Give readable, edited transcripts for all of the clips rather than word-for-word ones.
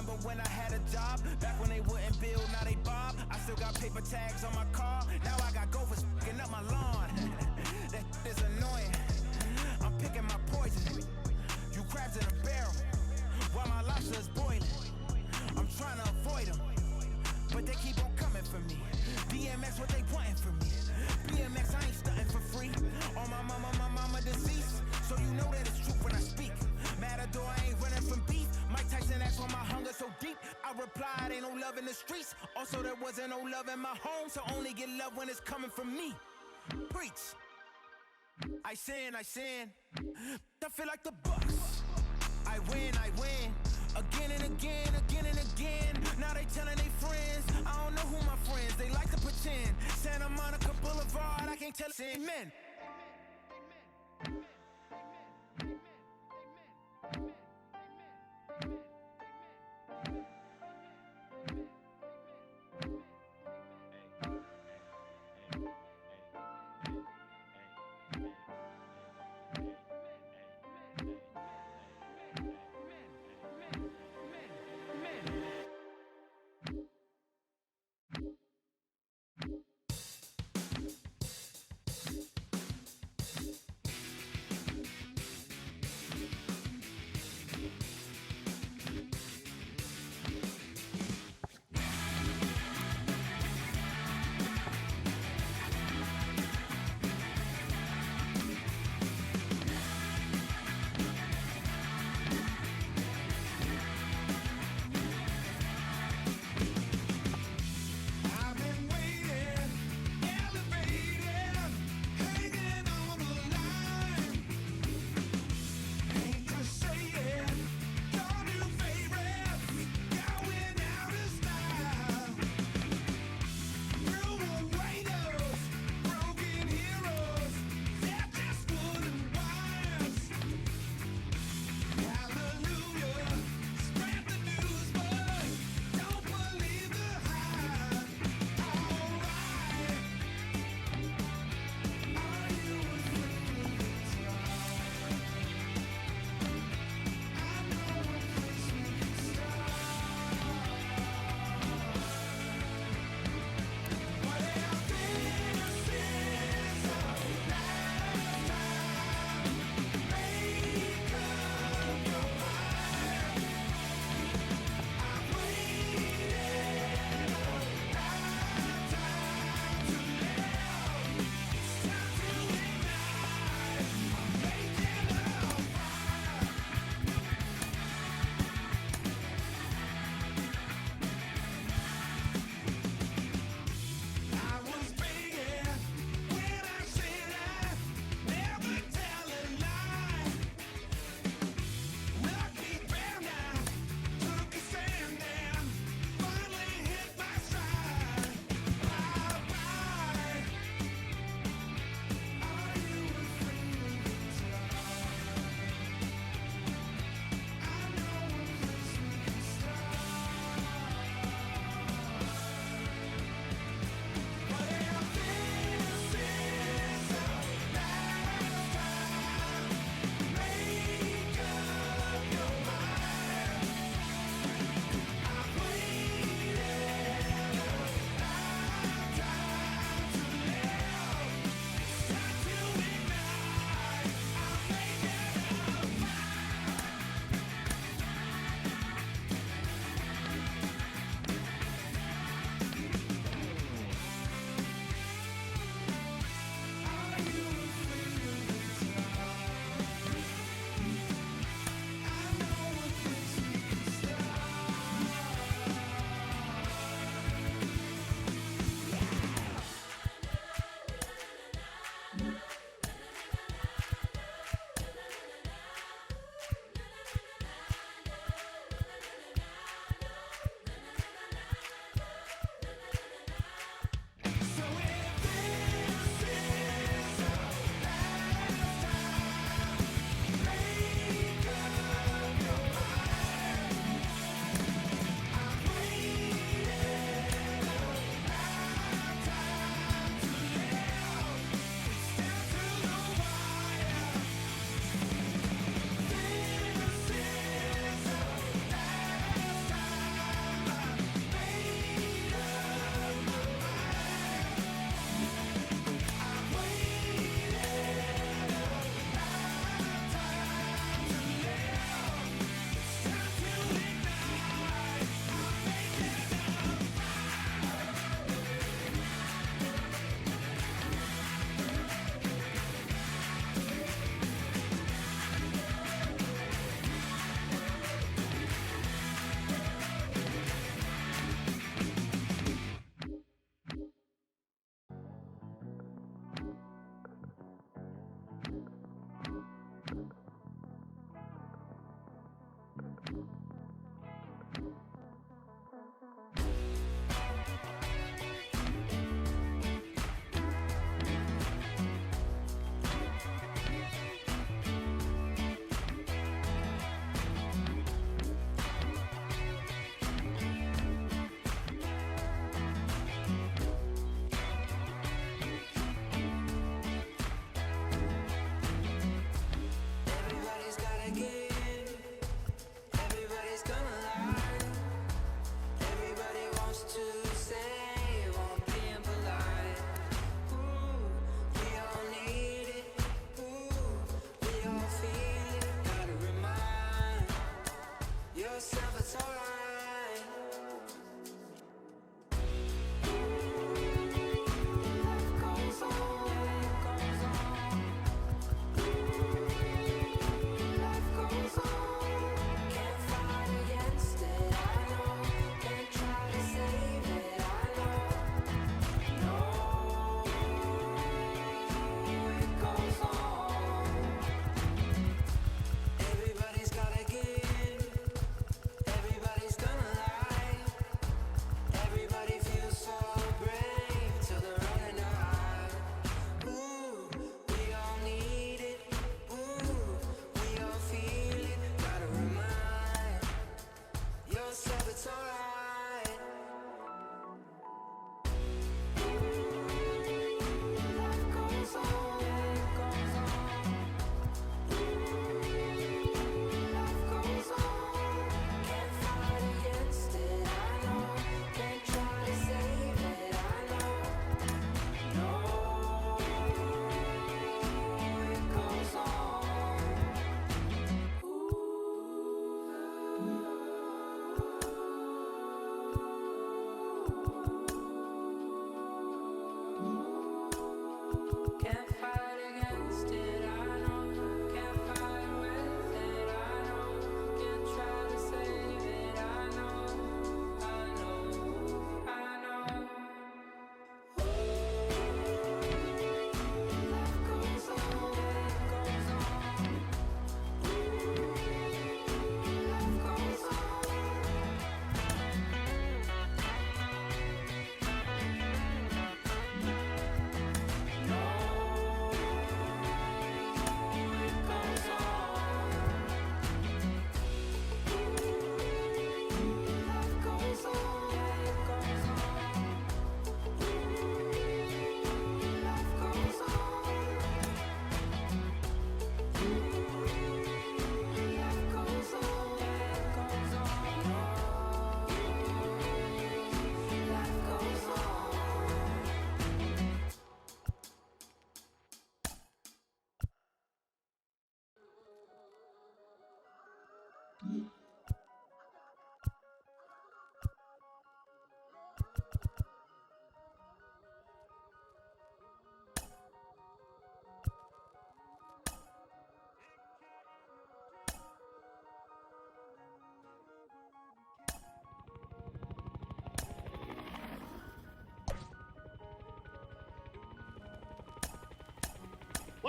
remember when I had a job, back when they wouldn't build, now they bob. I still got paper tags on my car, now I got gophers f***ing up my lawn. That is annoying, I'm picking my poison. You crabs in a barrel, while my lobster is boiling. I'm trying to avoid them, but they keep on coming for me. BMX, what they wanting from me? BMX, I ain't stunting for free. On my mama deceased, so you know that it's true when I speak. Matador, I ain't running from beef. Mike Tyson asked why my hunger so deep. I replied, ain't no love in the streets. Also, there wasn't no love in my home, so only get love when it's coming from me. Preach. I sin. I feel like the Bucks. I win. Again and again. Now they telling they friends. I don't know who my friends, they like to pretend. Santa Monica Boulevard, I can't tell men.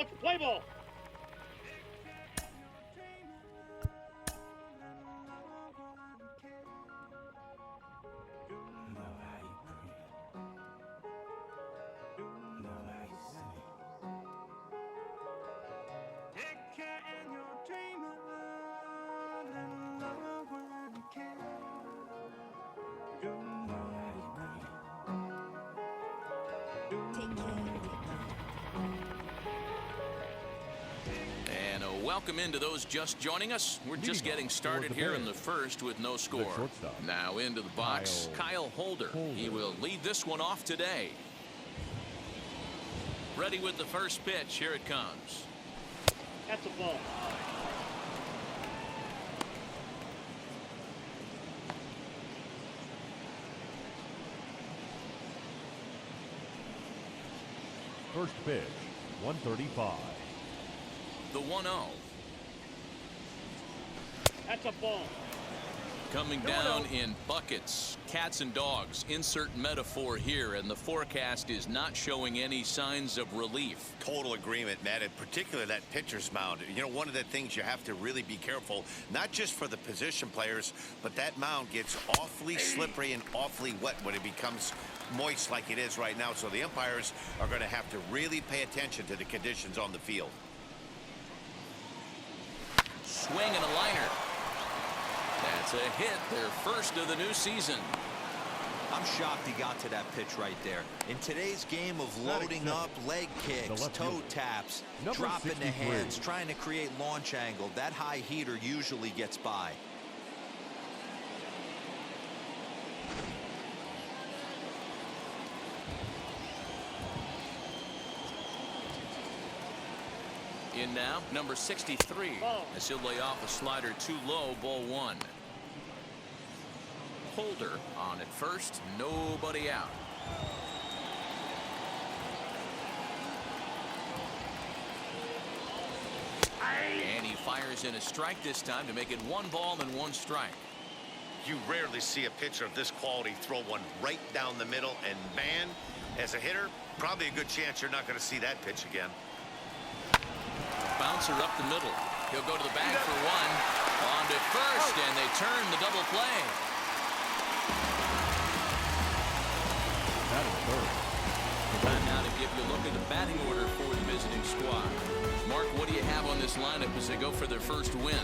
Let's play ball. And a welcome into those just joining us. We're just getting started here in the first with no score. Now into the box, Kyle Holder. He will lead this one off today. Ready with the first pitch. Here it comes. That's a ball. First pitch, 135. The 1-0. That's a ball. Coming down in buckets, cats and dogs. Insert metaphor here, and the forecast is not showing any signs of relief. Total agreement, Matt, and particularly that pitcher's mound. You know, one of the things you have to really be careful, not just for the position players, but that mound gets awfully slippery and awfully wet when it becomes moist like it is right now. So the umpires are going to have to really pay attention to the conditions on the field. Swing and a liner. That's a hit, their first of the new season. I'm shocked he got to that pitch right there. In today's game of loading up, leg kicks, toe taps, dropping the hands, trying to create launch angle, that high heater usually gets by. In now, number 63. As he'll lay off a slider too low, ball 1. Holder on at first, nobody out. And he fires in a strike this time to make it 1 ball and 1 strike. You rarely see a pitcher of this quality throw one right down the middle, and man, as a hitter, probably a good chance you're not going to see that pitch again. Bouncer up the middle. He'll go to the bag for 1. On to first, and they turn the double play. Time now to give you a look at the batting order for the visiting squad. Mark, what do you have on this lineup as they go for their first win?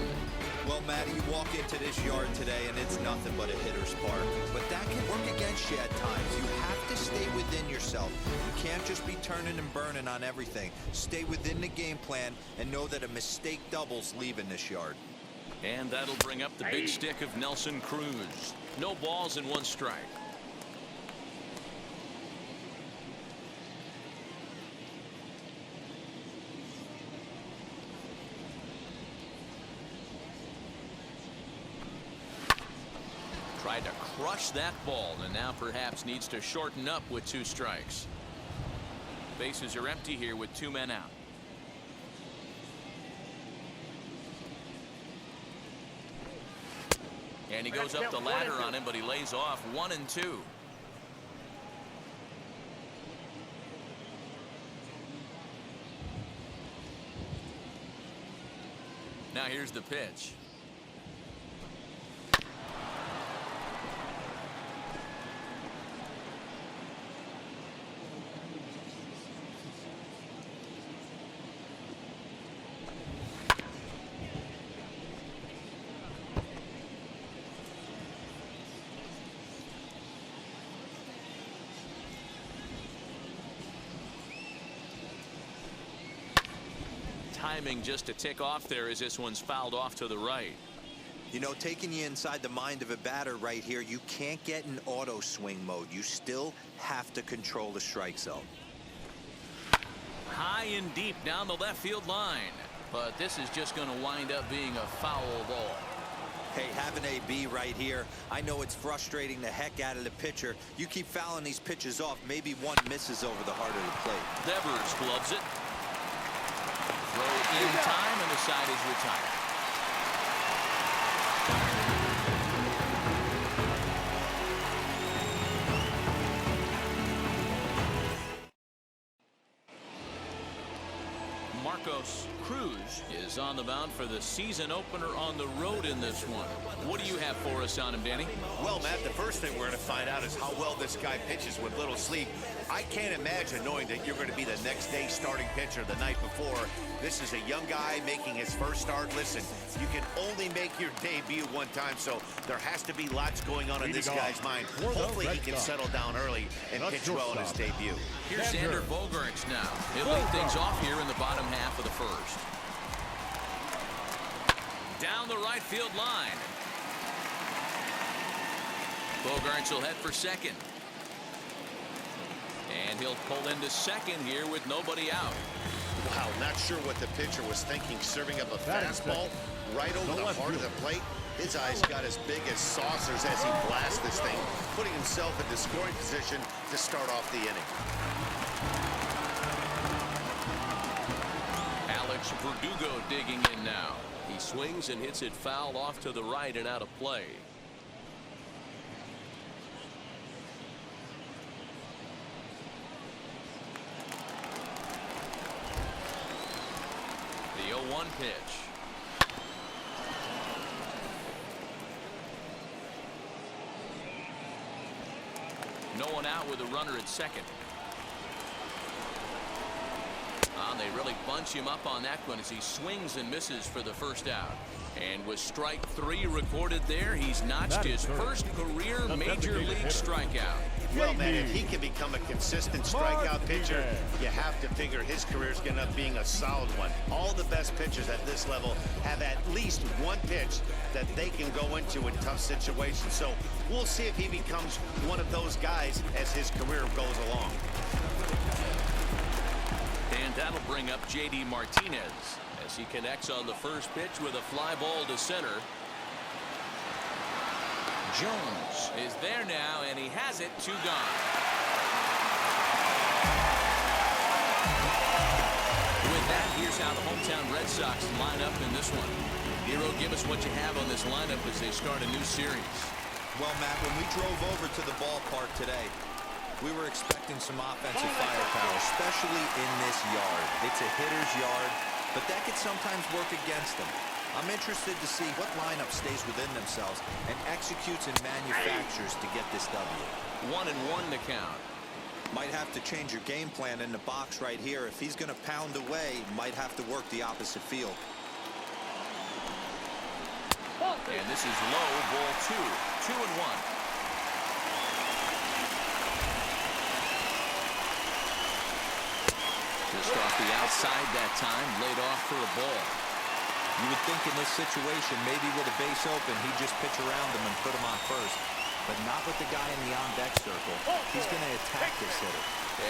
Well, Matty, you walk into this yard today and it's nothing but a hitter's park. But that can work against you at times. You have to stay within yourself. You can't just be turning and burning on everything. Stay within the game plan and know that a mistake doubles leaving this yard. And that'll bring up the big stick of Nelson Cruz. No balls and 1 strike. Tried to crush that ball and now perhaps needs to shorten up with 2 strikes. Bases are empty here with 2 men out. And he goes up the ladder on him, but he lays off 1 and 2. Now here's the pitch. Timing just to tick off there as this one's fouled off to the right. You know, taking you inside the mind of a batter right here, you can't get in auto swing mode. You still have to control the strike zone. High and deep down the left field line. But this is just going to wind up being a foul ball. Hey, have an AB right here. I know it's frustrating the heck out of the pitcher. You keep fouling these pitches off, maybe one misses over the heart of the plate. Devers gloves it. Throw in time, and the side is retired. Carlos Cruz is on the mound for the season opener on the road in this one. What do you have for us on him, Danny? Well, Matt, the first thing we're going to find out is how well this guy pitches with little sleep. I can't imagine knowing that you're going to be the next day starting pitcher the night before. This is a young guy making his first start. Listen, you can only make your debut one time, so there has to be lots going on in this guy's mind. Hopefully he can settle down early and pitch well in his debut. Here's Xander Bogaerts now. He'll lead things off here in the bottom half of the first. Down the right field line. Bogaerts will head for second. And he'll pull into second here with nobody out. Wow, not sure what the pitcher was thinking, serving up a fastball right over the heart of the plate. His eyes got as big as saucers as he blasts this thing, putting himself into scoring position to start off the inning. Alex Verdugo digging in now. He swings and hits it foul off to the right and out of play. The 0-1 pitch. No one out with a runner at second. They really bunch him up on that one as he swings and misses for the first out. And with strike 3 recorded there, he's notched his first career major league strikeout. Well, man, if he can become a consistent strikeout pitcher, you have to figure his career is going to end up being a solid one. All the best pitchers at this level have at least one pitch that they can go into in tough situations. So we'll see if he becomes one of those guys as his career goes along. And that'll bring up J.D. Martinez as he connects on the first pitch with a fly ball to center. Jones is there now, and he has it. 2 gone. With that, here's how the hometown Red Sox line up in this one. Nero, give us what you have on this lineup as they start a new series. Well, Matt, when we drove over to the ballpark today, we were expecting some offensive firepower, especially in this yard. It's a hitter's yard, but that could sometimes work against them. I'm interested to see what lineup stays within themselves and executes and manufactures to get this W. 1-1 to count. Might have to change your game plan in the box right here. If he's going to pound away, might have to work the opposite field. And this is low, ball 2. 2-1. Just off the outside that time, laid off for a ball. You would think in this situation, maybe with a base open, he'd just pitch around him and put him on first. But not with the guy in the on-deck circle. He's going to attack this hitter.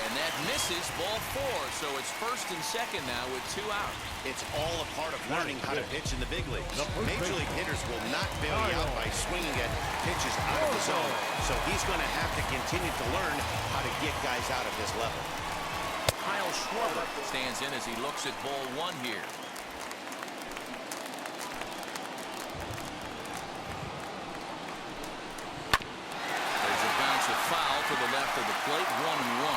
And that misses, ball 4. So it's first and second now with 2 out. It's all a part of learning how to pitch in the big leagues. Major league hitters will not bail you out by swinging at pitches out of the zone. So he's going to have to continue to learn how to get guys out of this level. Kyle Schwarber stands in as he looks at ball 1 here. There's a bounce of foul to the left of the plate. 1-1.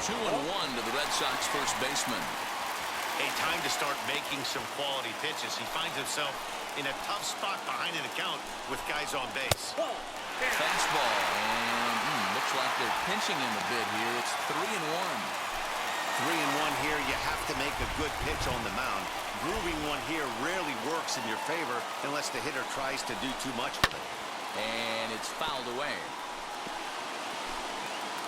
2-1 to the Red Sox first baseman. A time to start making some quality pitches. He finds himself in a tough spot behind an account with guys on base. Fastball, and looks like they're pinching him a bit here. It's 3-1. 3-1 here. You have to make a good pitch on the mound. Grooving one here rarely works in your favor unless the hitter tries to do too much with it. And it's fouled away.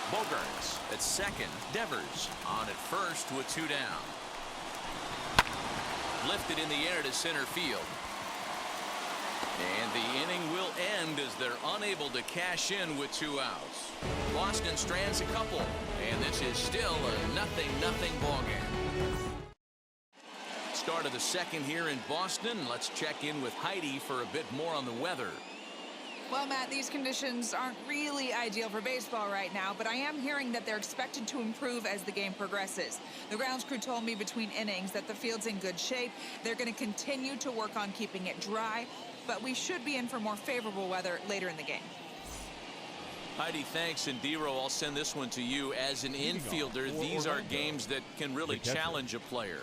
Bogaerts at second. Devers on at first with 2 down. Lifted in the air to center field. And the inning will end as they're unable to cash in with 2 outs. Boston strands a couple, and this is still a 0-0 ball game. Start of the second here in Boston. Let's check in with Heidi for a bit more on the weather. Well, Matt, these conditions aren't really ideal for baseball right now, but I am hearing that they're expected to improve as the game progresses. The grounds crew told me between innings that the field's in good shape. They're going to continue to work on keeping it dry, but we should be in for more favorable weather later in the game. Heidi, thanks. And Dero, I'll send this one to you. As an infielder, these are games that can really challenge a player.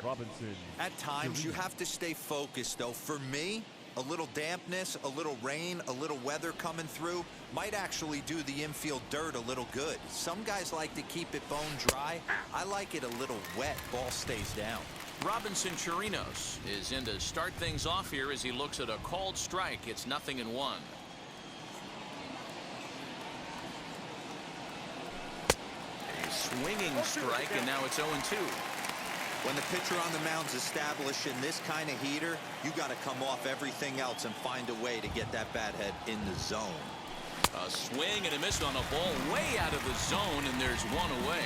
At times, you have to stay focused, though. For me, a little dampness, a little rain, a little weather coming through might actually do the infield dirt a little good. Some guys like to keep it bone dry. I like it a little wet. Ball stays down. Robinson Chirinos is in to start things off here as he looks at a called strike. It's 0-1. A swinging strike, and now it's 0-2. When the pitcher on the mound's establishing this kind of heater, you got to come off everything else and find a way to get that bat head in the zone. A swing and a miss on a ball way out of the zone, and there's one away.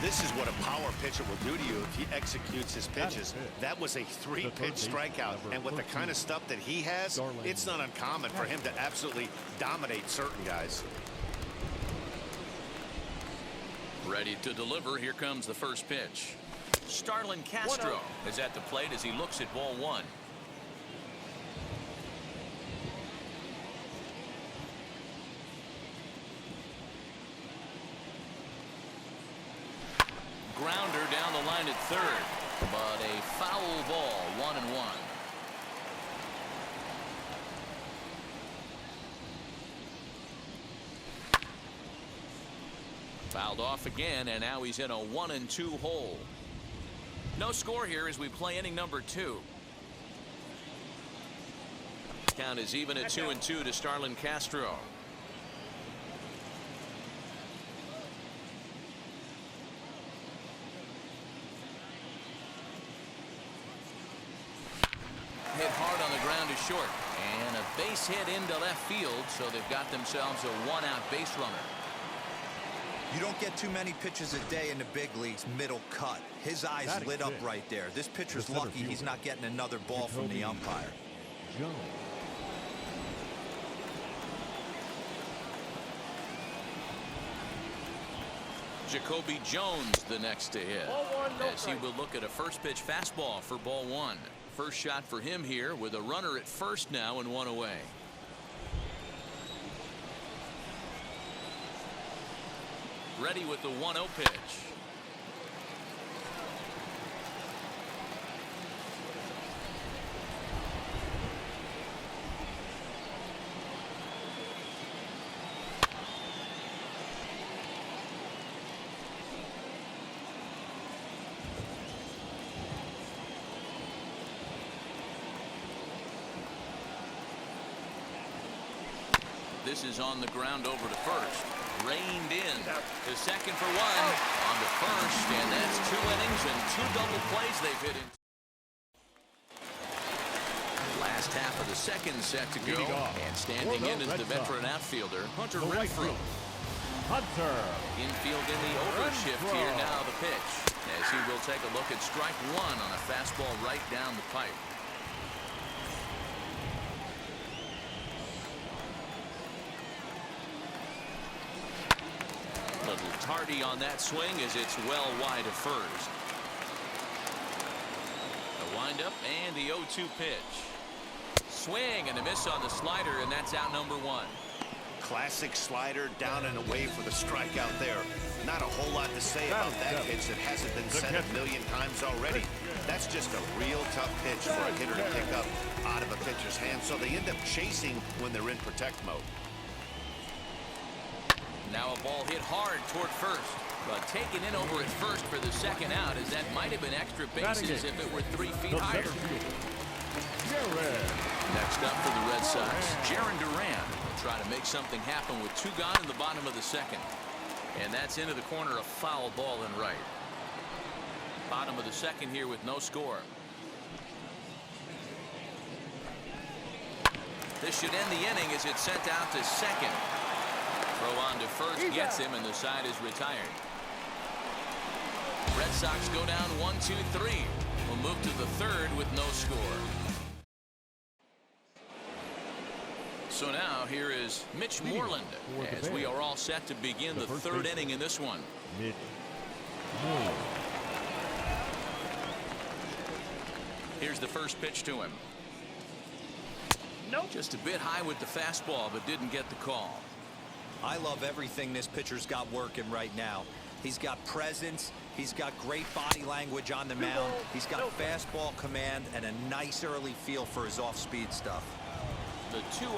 This is what a power pitcher will do to you if he executes his pitches. That was a 3-pitch strikeout, and with the kind of stuff that he has, it's not uncommon for him to absolutely dominate certain guys. Ready to deliver. Here comes the first pitch. Starlin Castro is at the plate as he looks at ball one. Grounder down the line at third, but a foul ball, 1-1. Fouled off again, and now he's in a 1-2 hole. No score here as we play inning number 2. Count is even at 2-2 to Starlin Castro. Hit hard on the ground to short, and a base hit into left field, so they've got themselves a 1-out base runner. You don't get too many pitches a day in the big leagues middle cut. His eyes lit up right there. This pitcher's lucky he's not getting another ball from the umpire. Jacoby Jones the next to hit, as he will look at a first pitch fastball for ball one. First shot for him here with a runner at first now and one away. Ready with the 1-0 pitch. This is on the ground over to first. Reined in to second for one. On to first, and that's 2 innings and 2 double plays they've hit in. Last half of the second set to go, and standing in is the veteran outfielder Hunter Renfroe. Infield in the overshift here. Now the pitch, as he will take a look at strike one on a fastball right down the pipe. Little tardy on that swing as it's well wide of first. The windup and the 0-2 pitch. Swing and a miss on the slider, and that's out number 1. Classic slider down and away for the strikeout there. Not a whole lot to say about that pitch that hasn't been said a million times already. That's just a real tough pitch for a hitter to pick up out of a pitcher's hand, so they end up chasing when they're in protect mode. Now a ball hit hard toward first, but taken in over at first for the second out, as that might have been extra bases if it were 3 feet higher. Next up for the Red Sox, Jarren Duran will try to make something happen with 2 gone in the bottom of the second. And that's into the corner, a foul ball in right. Bottom of the second here with no score. This should end the inning as it's sent out to second. Throw on to first gets him, and the side is retired. Red Sox go down 1-2-3. We'll move to the third with no score. So now here is Mitch Moreland as we are all set to begin the third inning in this one. Here's the first pitch to him. Just a bit high with the fastball, but didn't get the call. I love everything this pitcher's got working right now. He's got presence. He's got great body language on the mound. He's got fastball command and a nice early feel for his off-speed stuff. The 2-0.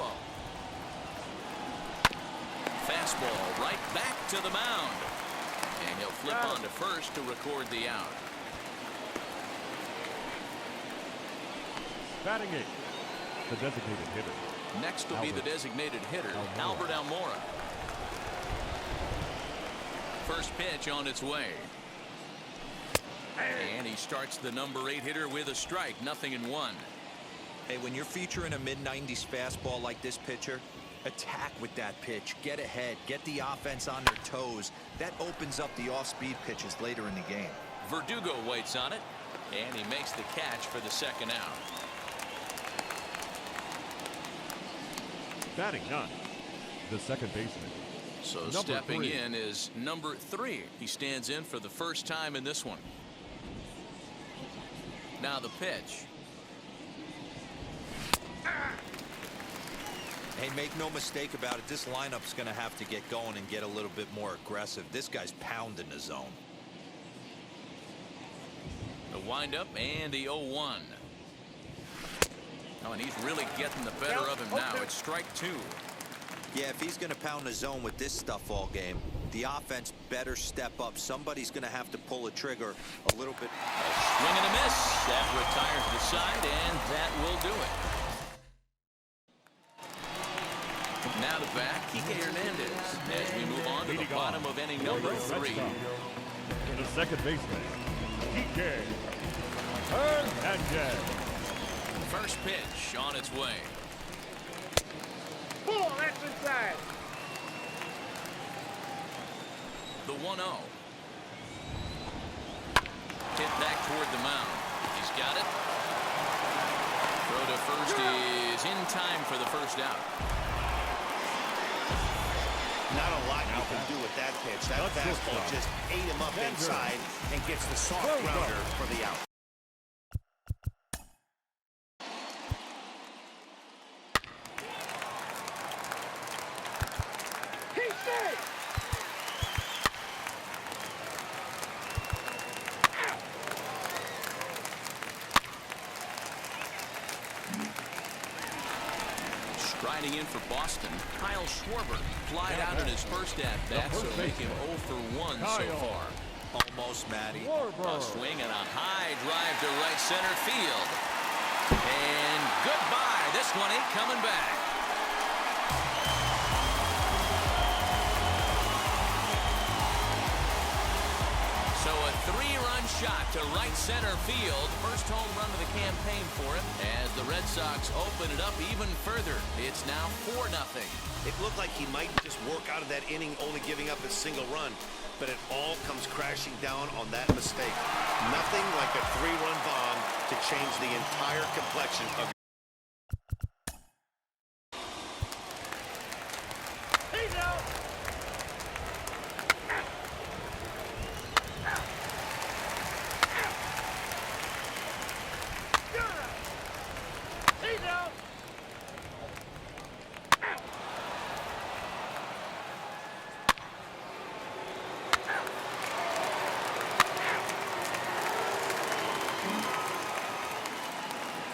Fastball right back to the mound. And he'll flip on to first to record the out. Batting eighth, the designated hitter. Next will be the designated hitter, Albert Almora. First pitch on its way. And he starts the number 8 hitter with a strike, 0-1. Hey, when you're featuring a mid-90s fastball like this pitcher, attack with that pitch. Get ahead. Get the offense on their toes. That opens up the off-speed pitches later in the game. Verdugo waits on it, and he makes the catch for the second out. Batting ninth, the second baseman. So Number stepping 3. in is number 3. He stands in for the first time in this one. Now the pitch. Hey, make no mistake about it. This lineup's going to have to get going and get a little bit more aggressive. This guy's pounding the zone. The windup and the 0-1. Oh, and he's really getting the better of him now. It's strike 2. Yeah, if he's going to pound the zone with this stuff all game, the offense better step up. Somebody's going to have to pull a trigger a little bit. Swing and a miss. That retires the side, and that will do it. Now to bat, Kike Hernandez as we move on to the bottom of inning number 3. The second baseman, Kike Hernandez. First pitch on its way. Ball, that's inside. The 1-0. Hit back toward the mound. He's got it. Throw to first is in time for the first out. Not a lot you can do with that pitch. That fastball just ate him up inside and gets the soft grounder for the out. Striding in for Boston, Kyle Schwarber flied out in his first at-bat, so make him 0 for 1 so far. Almost, Matty. A swing and a high drive to right center field. And goodbye. This one ain't coming back. So a 3-run shot to right center field. First home run of the campaign for him as the Red Sox open it up even further. It's now 4-0. It looked like he might just work out of that inning only giving up a single run, but it all comes crashing down on that mistake. Nothing like a 3-run bomb to change the entire complexion of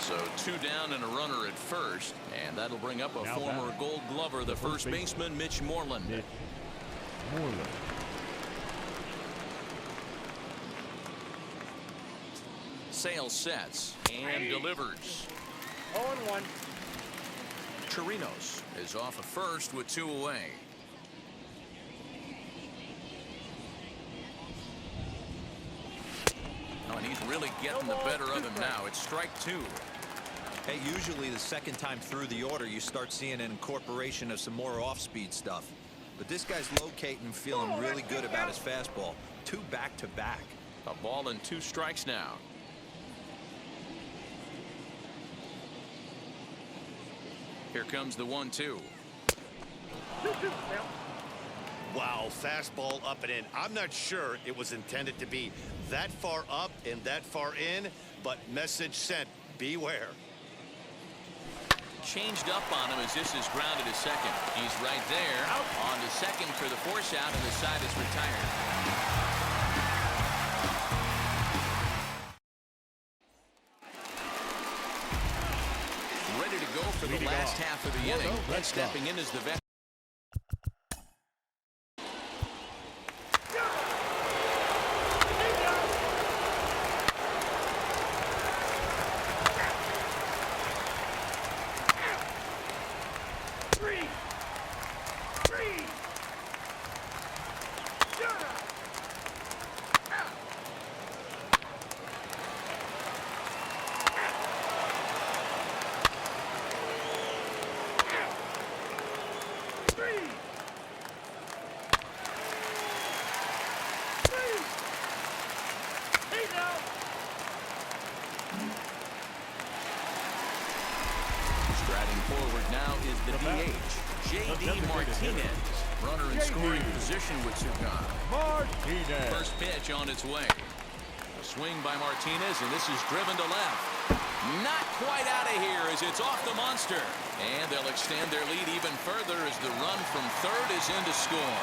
So 2 down and a runner at first, and that'll bring up a Now former back. Gold Glover, the first baseman, Mitch Moreland. Sale sets and delivers. 0-1. Chirinos is off at first with 2 away. Oh, and he's really getting the better of him now. It's strike 2. Hey, usually the second time through the order, you start seeing an incorporation of some more off-speed stuff. But this guy's locating, feeling really good about his fastball. 2 back-to-back. A ball and 2 strikes now. Here comes the 1-2. wow, fastball up and in. I'm not sure it was intended to be that far up and that far in, but message sent, beware. changed up on him as this is grounded to second. He's right there on to second for the force out, and the side is retired. Ready to go for the last half of the inning, and stepping in is the vet. Striding forward now is the DH, J.D. Martinez. Runner in scoring position with Sugan. Martinez. First pitch on its way. A swing by Martinez, and this is driven to left. Not quite out of here as it's off the monster. And they'll extend their lead even further as the run from third is in to score.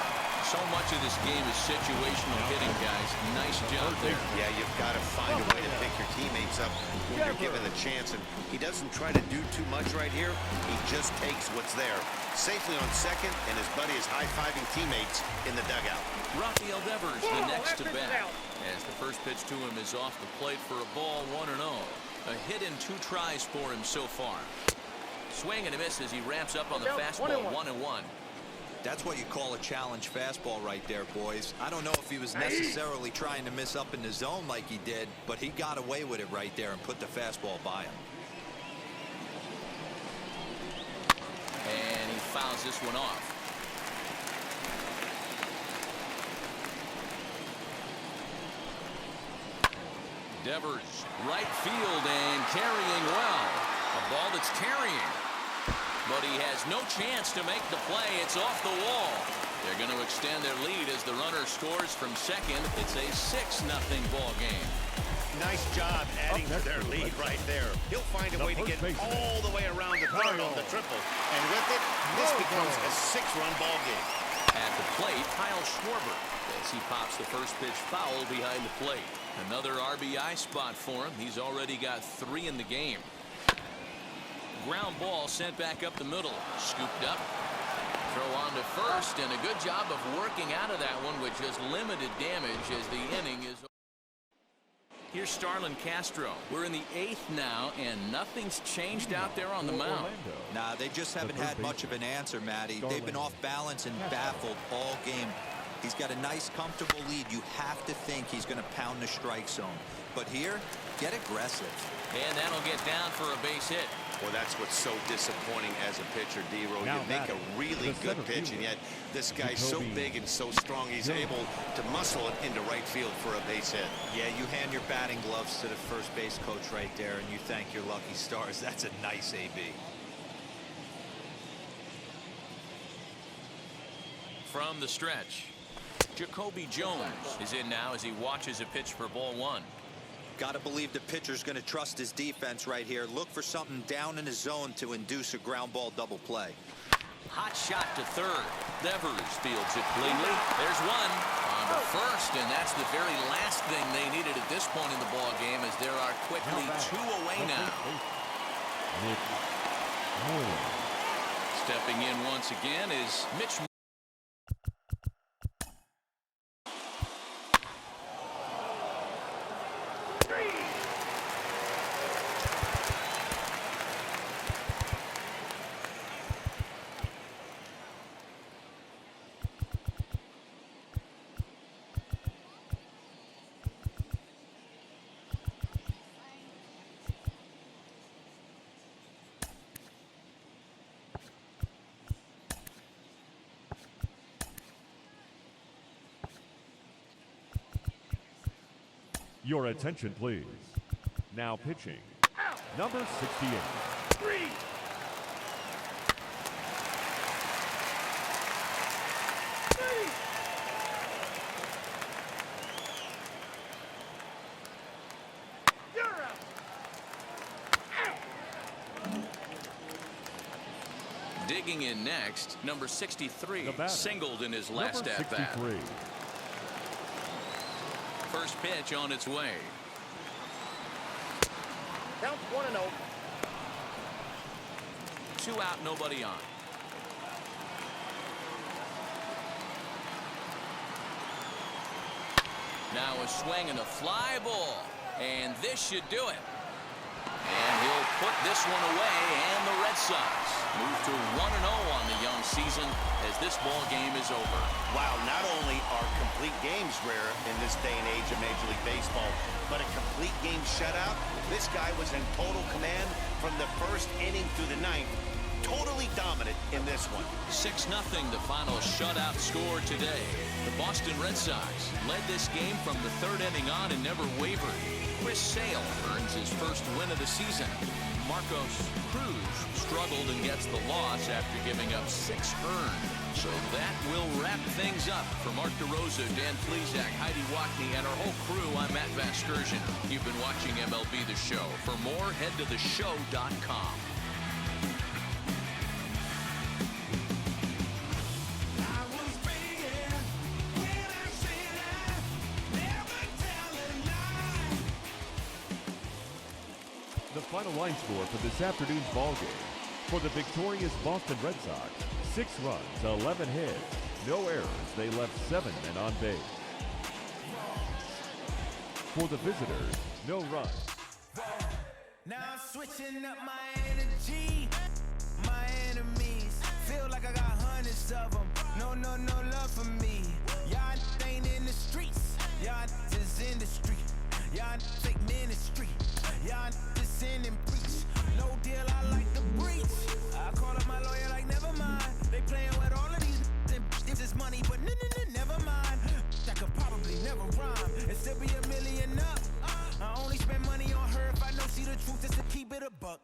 So much of this game is situational hitting, guys. Nice job there. Yeah, you've got to find a way to pick your teammates up when you're given the chance. And he doesn't try to do too much right here. He just takes what's there. Safely on second, and his buddy is high-fiving teammates in the dugout. Rafael Devers, the next to bat. As the first pitch to him is off the plate for a ball, 1-0. A hit in 2 tries for him so far. Swing and a miss as he ramps up on the fastball, 1-1. That's what you call a challenge fastball right there, boys. I don't know if he was necessarily trying to miss up in the zone like he did, but he got away with it right there and put the fastball by him. And he fouls this one off. Devers, right field and carrying well. A ball that's carrying. But he has no chance to make the play. It's off the wall. They're going to extend their lead as the runner scores from second. It's a 6-0 ball game. Nice job adding to their lead right there. He'll find a way to get all the way around the third on the triple. And with it, this becomes a 6-run ball game. At the plate, Kyle Schwarber, as he pops the first pitch foul behind the plate. Another RBI spot for him. He's already got 3 in the game. Ground ball sent back up the middle. Scooped up. Throw on to first, and a good job of working out of that one with just limited damage as the inning is. Here's Starlin Castro. We're in the 8th now, and nothing's changed out there on the mound. Nah, they just haven't had much of an answer, Matty. They've been off balance and baffled all game. He's got a nice, comfortable lead. You have to think he's going to pound the strike zone. But here, get aggressive. And that'll get down for a base hit. Well, that's what's so disappointing as a pitcher, D-Row. You make a really good pitch, and yet this guy's so big and so strong, he's able to muscle it into right field for a base hit. Yeah, you hand your batting gloves to the first base coach right there, and you thank your lucky stars. That's a nice AB. From the stretch, Jacoby Jones is in now as he watches a pitch for ball 1. Got to believe the pitcher's going to trust his defense right here. Look for something down in his zone to induce a ground ball double play. Hot shot to third. Devers fields it cleanly. There's one on to first, and that's the very last thing they needed at this point in the ball game, as there are quickly 2 away now. Stepping in once again is Mitch. Your attention, please. Now pitching, number 68. Digging in next, number 63, singled in his last at-bat. First pitch on its way. Counts 1-0. 2 out, nobody on. Now a swing and a fly ball. And this should do it. And he'll put this one away, and the Red Sox move to 1-0 on the young season as this ball game is over. Wow, not only are complete games rare in this day and age of Major League Baseball, but a complete game shutout. This guy was in total command from the first inning through the ninth. Totally dominant in this one. 6-0 the final shutout score today. The Boston Red Sox led this game from the 3rd inning on and never wavered. Chris Sale earns his first win of the season. Marcos Cruz struggled and gets the loss after giving up 6 earned. So that will wrap things up. For Mark DeRosa, Dan Plesac, Heidi Watney, and our whole crew, I'm Matt Vasgersian. You've been watching MLB The Show. For more, head to theshow.com. The final line score for this afternoon's ball game. For the victorious Boston Red Sox, 6 runs, 11 hits, no errors. They left 7 men on base. For the visitors, no runs. Now I'm switching up my energy. My enemies feel like I got hundreds of them. No love for me. Y'all ain't in the streets. Y'all is in the street. Y'all fake ministry. Y'all just sin and preach. No deal, I like the breach. I call up my lawyer like, never mind. They playing with all of these. This is money, but never mind. That could probably never rhyme and still be $1 million up. I only spend money on her if I know she the truth, just to keep it a buck.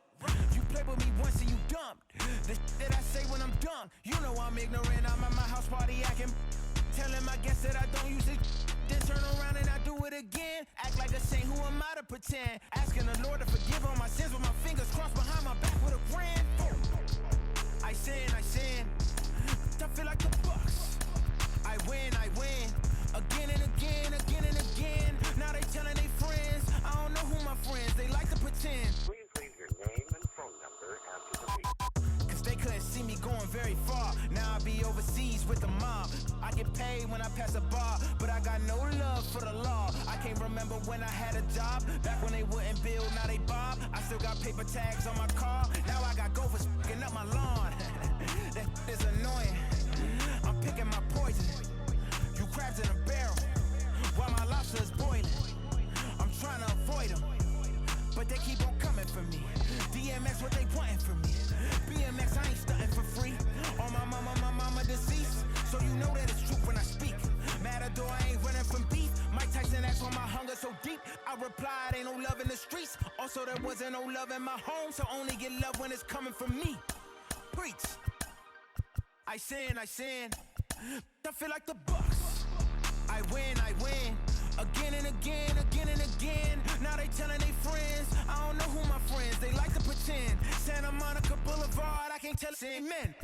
You play with me once and you dumped. The that I say when I'm done, you know I'm ignorant. I'm at my house party acting. Telling my guests that I don't use it. Then turn around and I do it again. Act like a saint, who am I to pretend? Asking the Lord to forgive all my sins with my fingers crossed behind my back with a grand. I sin. I feel like the Bucks. I win. Again and again. Now they telling their friends. I don't know who my friends, they like to pretend. Please leave your name and phone number after the beep. Cause they couldn't see me going very far. Now I be overseas with the mob. I get paid when I pass a bar, but I got no love for the law. I can't remember when I had a job. Back when they wouldn't build, now they bob. I still got paper tags on my car. Now I got gophers f***ing up my lawn. That is annoying. I'm picking my poison. You crabs in a barrel, while my lobster is boiling. I'm trying to avoid them, but they keep on coming for me. DMX, what they wanting from me. BMX, I ain't stunting for free. On my mama deceased, so you know that it's true when I speak. Matador, I ain't running from beef. Mike Tyson asked why my hunger so deep. I replied, ain't no love in the streets. Also, there wasn't no love in my home, so only get love when it's coming from me. Preach. I sin. I feel like the Bucks. I win. Again and again. Now they telling their friends. I don't know who my friends, they like to pretend. Santa Monica Boulevard, I can't tell amen.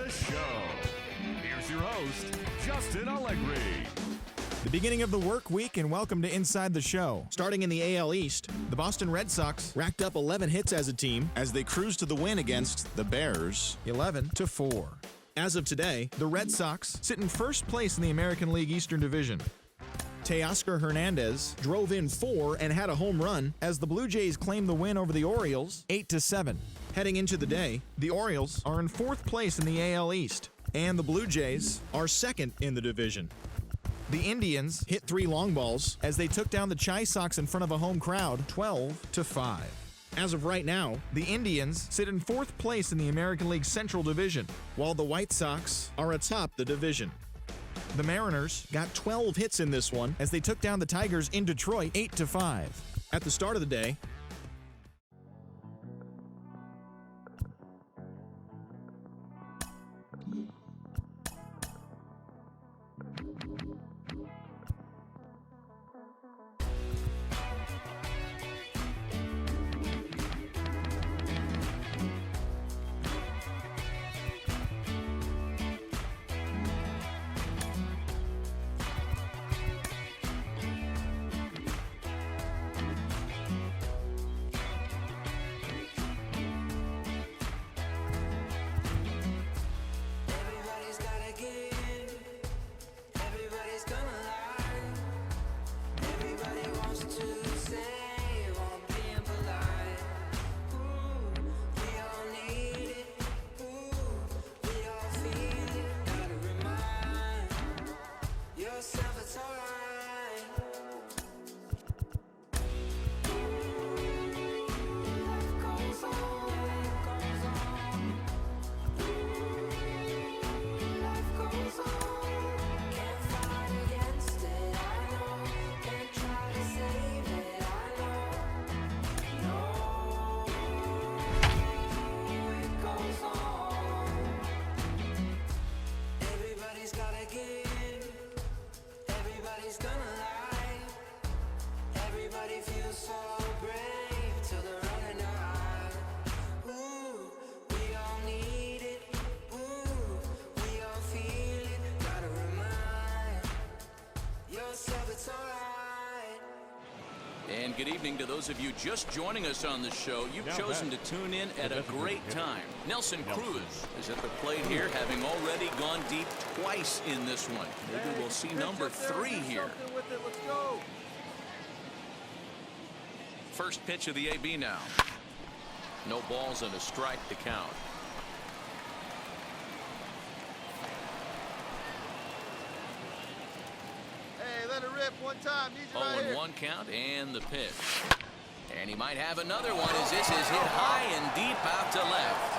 the show. Here's your host, Justin Allegri. The beginning of the work week, and welcome to Inside the Show. Starting in the AL East, the Boston Red Sox racked up 11 hits as a team as they cruised to the win against the Bears, 11-4. As of today, the Red Sox sit in first place in the American League Eastern Division. Teoscar Hernandez drove in 4 and had a home run as the Blue Jays claimed the win over the Orioles 8-7. Heading into the day, the Orioles are in 4th place in the AL East, and the Blue Jays are 2nd in the division. The Indians hit 3 long balls as they took down the Chi Sox in front of a home crowd 12-5. As of right now, the Indians sit in 4th place in the American League Central Division, while the White Sox are atop the division. The Mariners got 12 hits in this one as they took down the Tigers in Detroit 8-5. At the start of the day, And good evening to those of you just joining us on the show. You've chosen to tune in at a great time. Nelson Cruz is at the plate here, having already gone deep twice in this one. Maybe we'll see number 3 here. First pitch of the AB now. No balls and a strike to count. Let it rip one time. 0-1 count and the pitch. And he might have another one as this is hit high and deep out to left.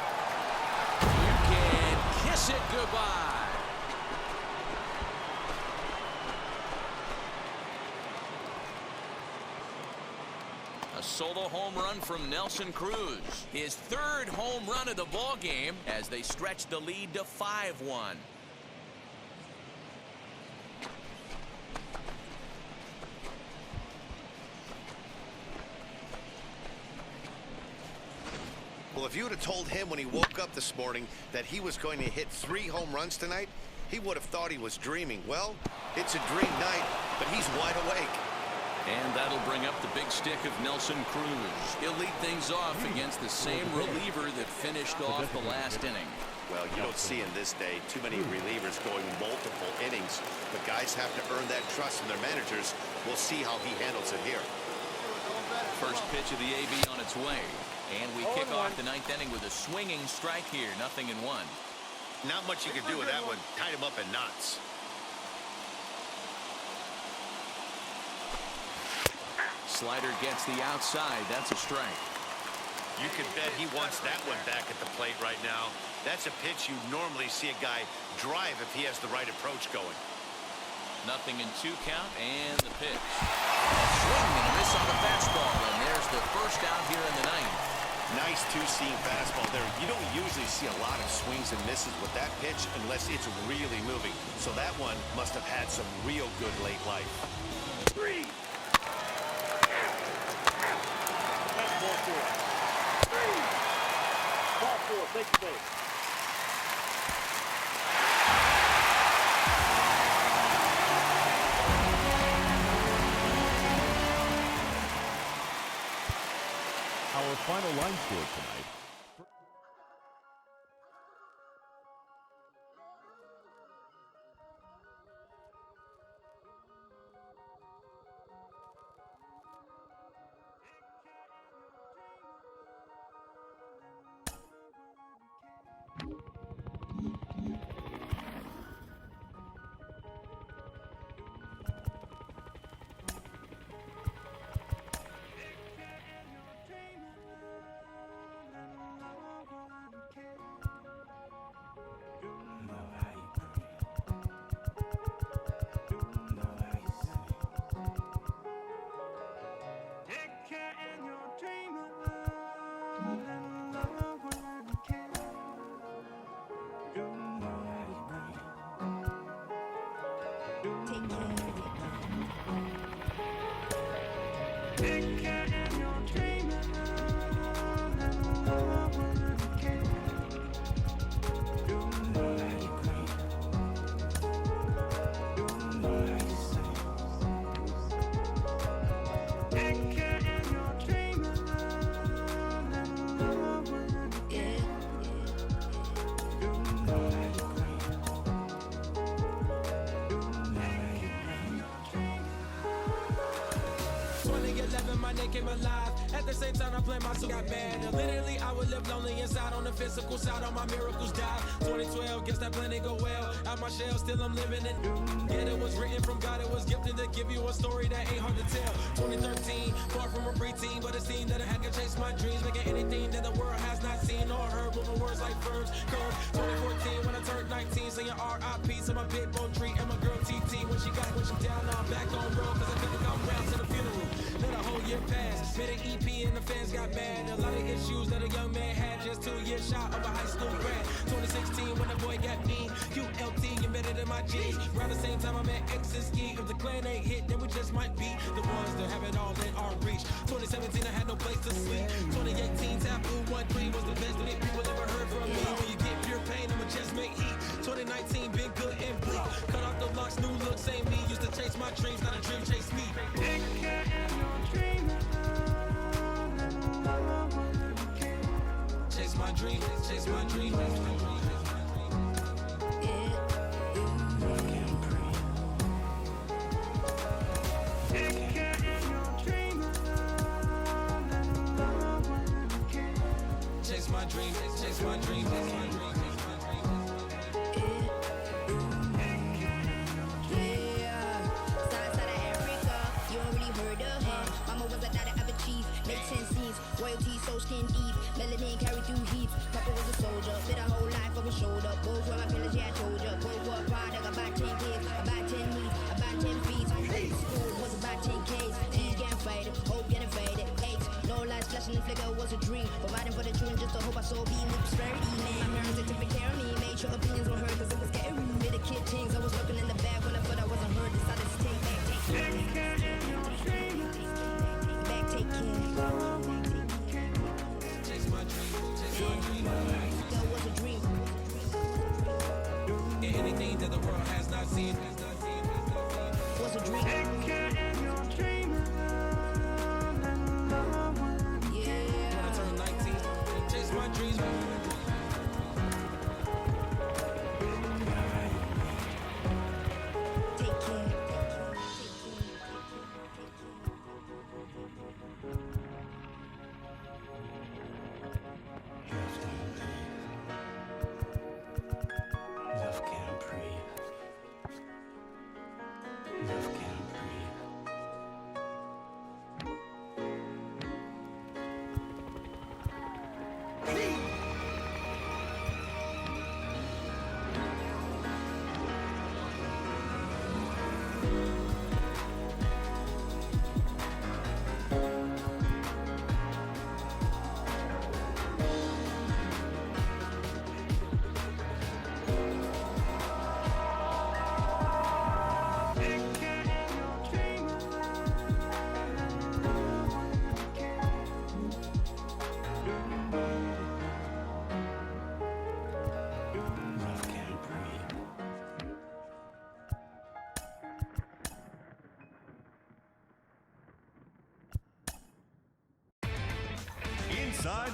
You can kiss it goodbye. A solo home run from Nelson Cruz. His 3rd home run of the ball game as they stretch the lead to 5-1. Well, if you would have told him when he woke up this morning that he was going to hit 3 home runs tonight, he would have thought he was dreaming. Well, it's a dream night, but he's wide awake. And that'll bring up the big stick of Nelson Cruz. He'll lead things off against the same reliever that finished off the last inning. Well, you don't see in this day too many relievers going multiple innings, but guys have to earn that trust from their managers. We'll see how he handles it here. First pitch of the AB on its way. And we kick off the 9th inning with a swinging strike here, 0-1. Not much you can do with that one. Tied him up in knots. Slider gets the outside. That's a strike. You can bet he wants that one back at the plate right now. That's a pitch you normally see a guy drive if he has the right approach going. 0-2 count and the pitch. A swing and a miss on the fastball, and there's the first out here in the 9th. Nice two-seam fastball there. You don't usually see a lot of swings and misses with that pitch unless it's really moving. So that one must have had some real good late life. 3. That's ball 4. 3. Ball 4. Take the base. final line score tonight. My name came alive. At the same time, I play my soul got bad. And literally, I would live lonely inside. On the physical side, all my miracles died. 2012, guess that plan didn't go well. Out my shell, still I'm living in. Yeah, it was written from God. It was gifted to give you a story that ain't hard to tell. 2013, far from a preteen, but it seemed that I had to chase my dreams, making anything that the world has not seen or heard. With my words like verbs. Come 2014, when I turned 19, singing R.I.P. to my big bone tree and my girl TT. When she down, now I'm back on road, cause I couldn't come round to the funeral. Let a whole year pass. Made an EP and the fans got mad. A lot of issues that a young man had. Just 2 years shot of a high school grad. 2016 when the boy got me. QLT embedded in my G's. Around the same time I met X and Ski. If the clan ain't hit, then we just might be the ones that have it all in our reach. 2017 I had no place to sleep. 2018 Taboo 1-3 was the best that people ever heard from me. When you get pure pain, I'ma just make heat. 2019 been good and bleak. Cut off the locks, new look, same me. Used to chase my dreams, not a dream chase me. Chase my dream, chase my dream. Chase my dream, chase my dream, chase my dream. Make 10 scenes, royalty so skin deep. Melanin carry through heaps. Papa was a soldier, fit a whole life over shoulder. Both were my pillars, yeah I told ya. Both were product, about 10 kids, about 10 meat, about 10 feet. School was about 10 Ks. T's getting faded, hope getting faded. 8, no lights flashing, the flicker was a dream. Providing for the children just to hope I saw beam with prosperity, man. My parents they took good care of me, made sure opinions were heard cause it was scary. Made a kid things, I was looking in the back when I thought I wasn't heard. Decided to take back, take care. Back, take care. Chase my dream, chase my dream. That was a dream. Yeah, anything that the world has not seen. Was a dream. Yeah. When I turned 19, chase my dreams. Take care. Love can't breathe. Love can't breathe.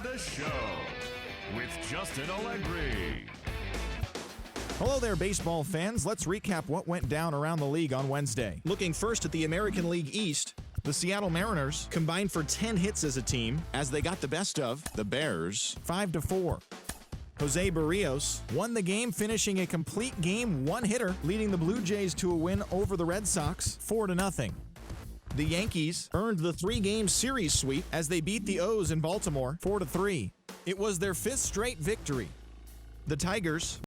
the show with Justin Allegri. Hello there, baseball fans. Let's recap what went down around the league on Wednesday. Looking first at the American League East, the Seattle Mariners combined for 10 hits as a team as they got the best of the Bears 5-4. Jose Barrios won the game, finishing a complete game one-hitter, leading the Blue Jays to a win over the Red Sox 4-0. The Yankees earned the 3-game series sweep as they beat the O's in Baltimore 4-3. It was their 5th straight victory. The Tigers